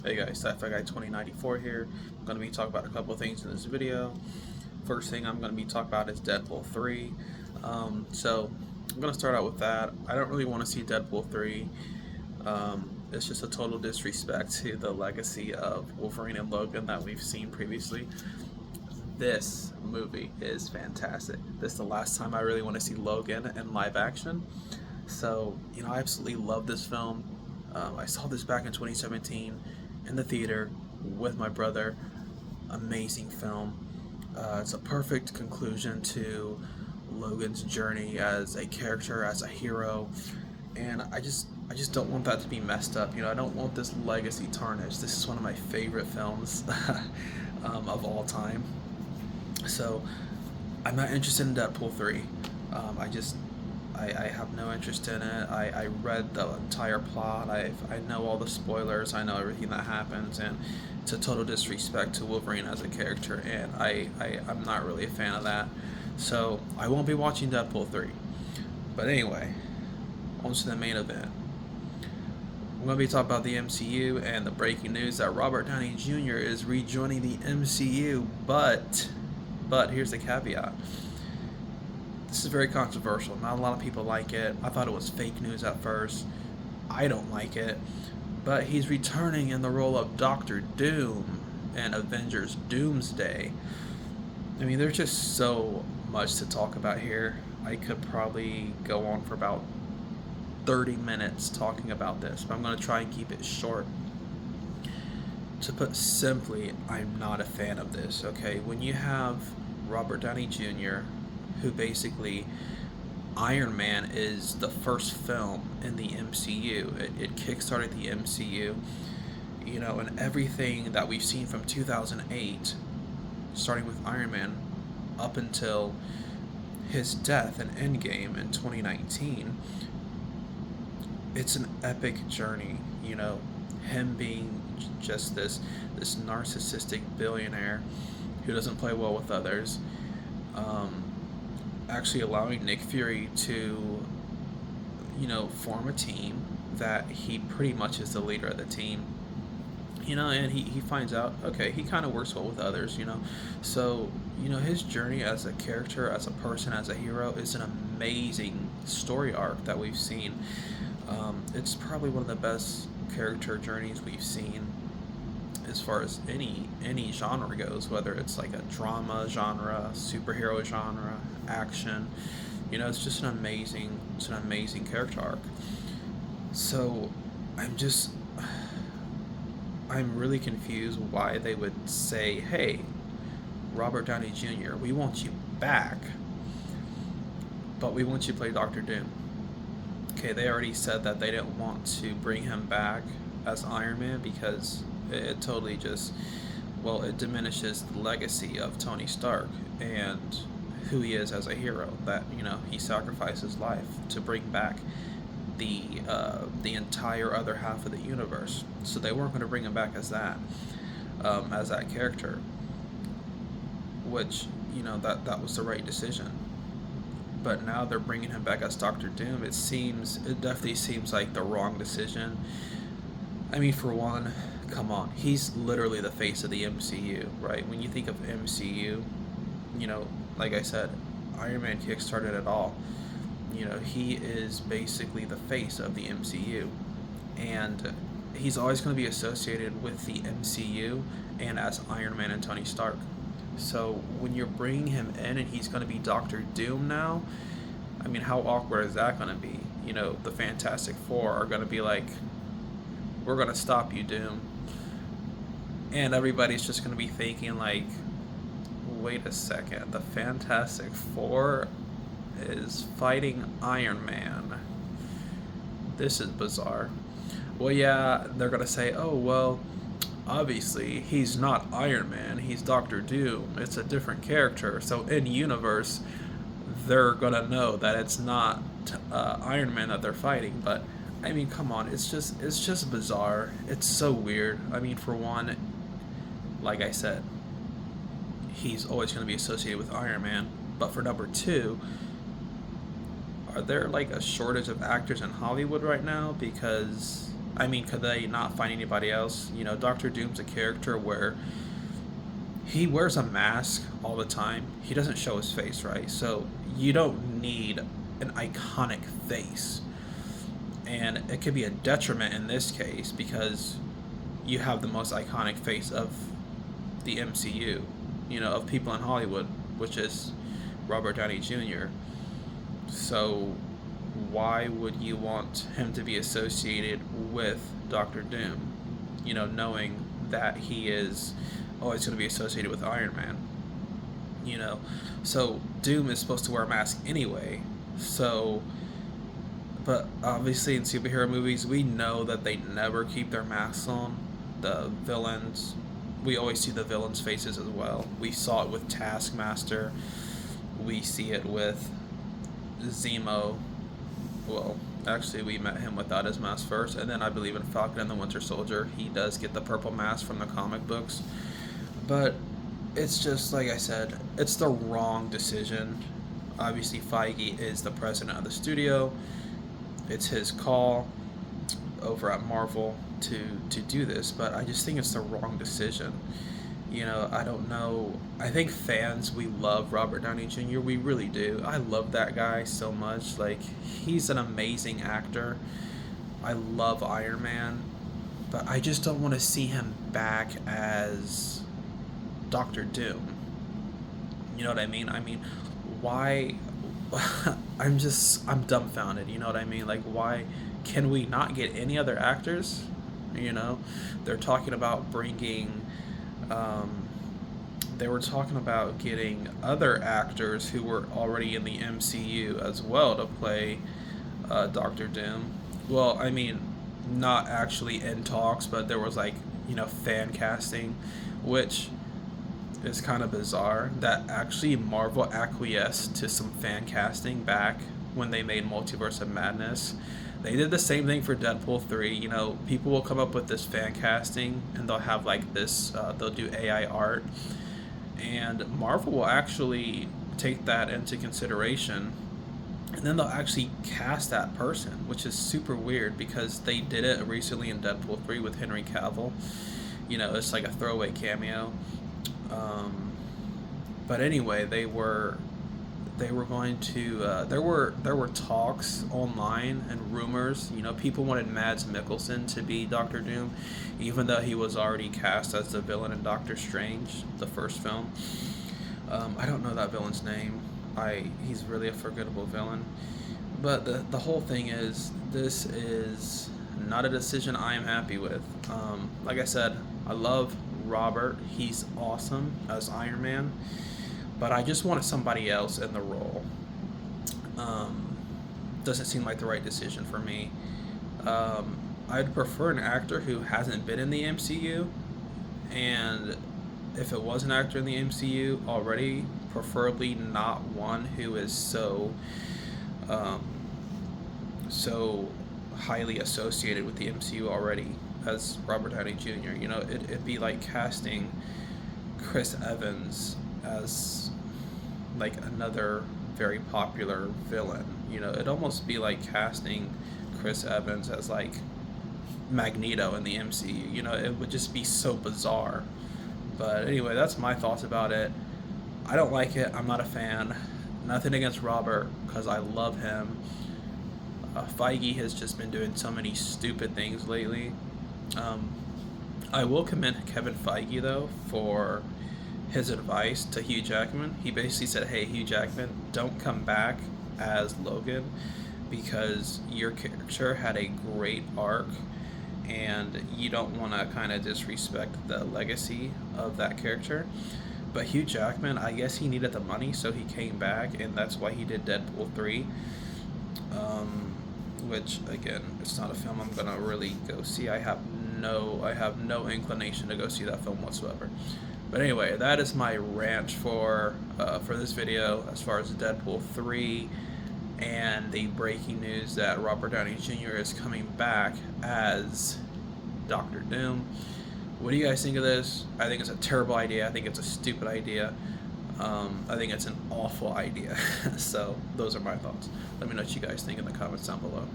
Hey guys, Sci-Fi Guy 2094 here. I'm going to be talking about a couple of things in this video. First thing I'm going to be talking about is Deadpool 3. So I'm going to start out with that. I don't really want to see Deadpool 3. It's just a total disrespect to the legacy of Wolverine and Logan that we've seen previously. This movie is fantastic. This is the last time I really want to see Logan in live action. So, I absolutely love this film. I saw this back in 2017 in the theater with my brother. Amazing film. It's a perfect conclusion to Logan's journey as a character, as a hero, and I just don't want that to be messed up. I don't want this legacy tarnished. This is one of my favorite films of all time. So I'm not interested in Deadpool 3. I have no interest in it. I read the entire plot. I know all the spoilers. I know everything that happens, and it's a total disrespect to Wolverine as a character, and I'm not really a fan of that. So I won't be watching Deadpool 3. But anyway, on to the main event. I'm going to be talking about the MCU and the breaking news that Robert Downey Jr. is rejoining the MCU, but here's the caveat. This is very controversial. Not a lot of people like it. I thought it was fake news at first. I don't like it. But he's returning in the role of Doctor Doom in Avengers Doomsday. I mean, there's just so much to talk about here. I could probably go on for about 30 minutes talking about this, but I'm going to try and keep it short. To put simply, I'm not a fan of this, okay? When you have Robert Downey Jr., who basically, Iron Man is the first film in the MCU. It kickstarted the MCU, and everything that we've seen from 2008, starting with Iron Man, up until his death in Endgame in 2019. It's an epic journey, him being just this narcissistic billionaire who doesn't play well with others. Actually allowing Nick Fury to, form a team that he pretty much is the leader of the team. And he finds out, okay, he kind of works well with others, So, his journey as a character, as a person, as a hero is an amazing story arc that we've seen. It's probably one of the best character journeys we've seen as far as any genre goes, whether it's like a drama genre, superhero genre, action. It's just an amazing character arc. So I'm really confused why they would say, hey, Robert Downey Jr., we want you back, but we want you to play Doctor Doom. Okay, they already said that they didn't want to bring him back as Iron Man because it totally it diminishes the legacy of Tony Stark and who he is as a hero, that, he sacrificed his life to bring back the entire other half of the universe. So they weren't going to bring him back as that character, which, that was the right decision. But now they're bringing him back as Doctor Doom. It definitely seems like the wrong decision. I mean, for one, come on, he's literally the face of the MCU, right? When you think of MCU, like I said, Iron Man kickstarted it all. He is basically the face of the MCU, and he's always going to be associated with the MCU and as Iron Man and Tony Stark. So when you're bringing him in and he's going to be Doctor Doom now, I mean, how awkward is that going to be? The Fantastic Four are going to be like, we're going to stop you, Doom. And everybody's just going to be thinking like, wait a second, the Fantastic Four is fighting Iron Man. This is bizarre. Well, yeah, they're going to say, oh, well, obviously he's not Iron Man, he's Doctor Doom. It's a different character. So in universe, they're going to know that it's not Iron Man that they're fighting. But I mean, come on, it's just bizarre. It's so weird. I mean, for one, like I said, he's always going to be associated with Iron Man. But for number two, are there like a shortage of actors in Hollywood right now? Because I mean, could they not find anybody else? You know, Doctor Doom's a character where he wears a mask all the time. He doesn't show his face, right? So you don't need an iconic face. And it could be a detriment in this case because you have the most iconic face of the MCU, you know, of people in Hollywood, which is Robert Downey Jr. So why would you want him to be associated with Doctor Doom? You know, knowing that he is always going to be associated with Iron Man. You know, so Doom is supposed to wear a mask anyway. So, but obviously in superhero movies, we know that they never keep their masks on. The villains, we always see the villains' faces as well. We saw it with Taskmaster. We see it with Zemo. Well, actually, we met him without his mask first, and then I believe in Falcon and the Winter Soldier, he does get the purple mask from the comic books. But it's just, like I said, it's the wrong decision. Obviously, Feige is the president of the studio. It's his call over at Marvel to do this, but I just think it's the wrong decision. You know, I don't know. I think fans, we love Robert Downey Jr. We really do. I love that guy so much. Like, he's an amazing actor. I love Iron Man, but I just don't want to see him back as Doctor Doom. You know what I mean? I mean, why? I'm dumbfounded. You know what I mean? Like, why can we not get any other actors? You know, they're talking about bringing. They were talking about getting other actors who were already in the MCU as well to play Doctor Doom. Well, I mean, not actually in talks, but there was, like, you know, fan casting, which is kind of bizarre that actually Marvel acquiesced to some fan casting back when they made Multiverse of Madness. They did the same thing for Deadpool 3. You know, people will come up with this fan casting and they'll have like this, they'll do AI art. And Marvel will actually take that into consideration. And then they'll actually cast that person, which is super weird because they did it recently in Deadpool 3 with Henry Cavill. You know, it's like a throwaway cameo. But anyway, they were going to there were talks online and rumors. You know, people wanted Mads Mikkelsen to be Doctor Doom, even though he was already cast as the villain in Doctor Strange, the first film. I don't know that villain's name. He's really a forgettable villain. But the whole thing is, this is not a decision I am happy with. Like I said, I love Robert. He's awesome as Iron Man. But I just wanted somebody else in the role. Doesn't seem like the right decision for me. I'd prefer an actor who hasn't been in the MCU. And if it was an actor in the MCU already, preferably not one who is so highly associated with the MCU already as Robert Downey Jr. You know, it'd be like casting Chris Evans as like another very popular villain. You know, it'd almost be like casting Chris Evans as like Magneto in the MCU. You know, it would just be so bizarre. But anyway, that's my thoughts about it. I don't like it. I'm not a fan. Nothing against Robert, because I love him. Feige has just been doing so many stupid things lately. I will commend Kevin Feige, though, for his advice to Hugh Jackman. He basically said, hey, Hugh Jackman, don't come back as Logan because your character had a great arc and you don't want to kind of disrespect the legacy of that character. But Hugh Jackman, I guess he needed the money, so he came back, and that's why he did Deadpool 3. Which, again, it's not a film I'm gonna really go see. I have no inclination to go see that film whatsoever. But anyway, that is my rant for this video as far as Deadpool 3 and the breaking news that Robert Downey Jr. is coming back as Doctor Doom. What do you guys think of this? I think it's a terrible idea. I think it's a stupid idea. I think it's an awful idea. So those are my thoughts. Let me know what you guys think in the comments down below.